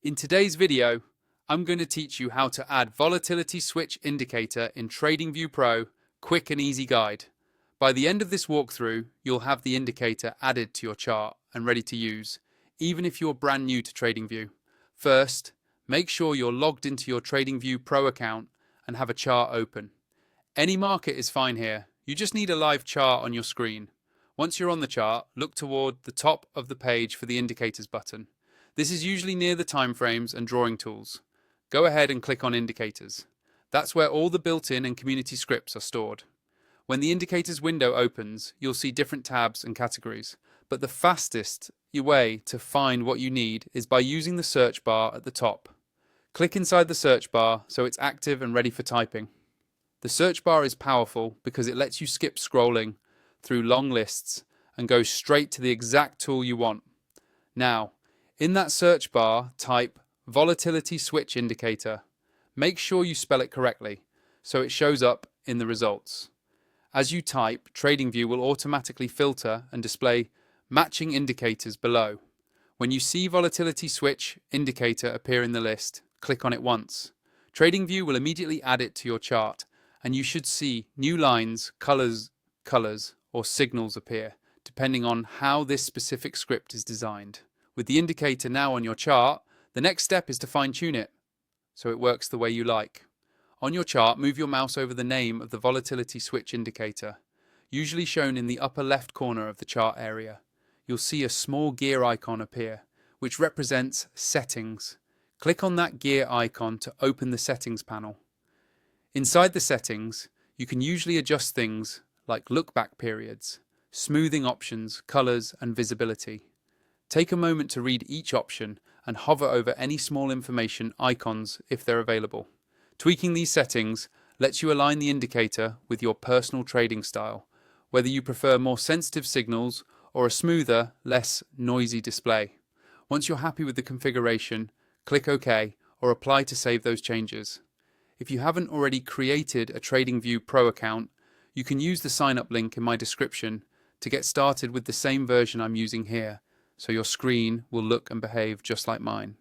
In today's video, I'm going to teach you how to add Volatility Switch Indicator in TradingView Pro, quick and easy guide. By the end of this walkthrough, you'll have the indicator added to your chart and ready to use, even if you're brand new to TradingView. First, make sure you're logged into your TradingView Pro account and have a chart open. Any market is fine here, you just need a live chart on your screen. Once you're on the chart, look toward the top of the page for the Indicators button. This is usually near the timeframes and drawing tools. Go ahead and click on Indicators. That's where all the built-in and community scripts are stored. When the Indicators window opens, you'll see different tabs and categories, but the fastest way to find what you need is by using the search bar at the top. Click inside the search bar so it's active and ready for typing. The search bar is powerful because it lets you skip scrolling through long lists and go straight to the exact tool you want. Now, in that search bar, type Volatility Switch Indicator. Make sure you spell it correctly so it shows up in the results. As you type, TradingView will automatically filter and display matching indicators below. When you see Volatility Switch Indicator appear in the list, click on it once. TradingView will immediately add it to your chart, and you should see new lines, colors, or signals appear, depending on how this specific script is designed. With the indicator now on your chart, the next step is to fine-tune it so it works the way you like. On your chart, move your mouse over the name of the Volatility Switch Indicator, usually shown in the upper left corner of the chart area. You'll see a small gear icon appear, which represents Settings. Click on that gear icon to open the Settings panel. Inside the settings, you can usually adjust things like look-back periods, smoothing options, colors, and visibility. Take a moment to read each option and hover over any small information icons if they're available. Tweaking these settings lets you align the indicator with your personal trading style, whether you prefer more sensitive signals or a smoother, less noisy display. Once you're happy with the configuration, click OK or Apply to save those changes. If you haven't already created a TradingView Pro account, you can use the sign-up link in my description to get started with the same version I'm using here, so your screen will look and behave just like mine.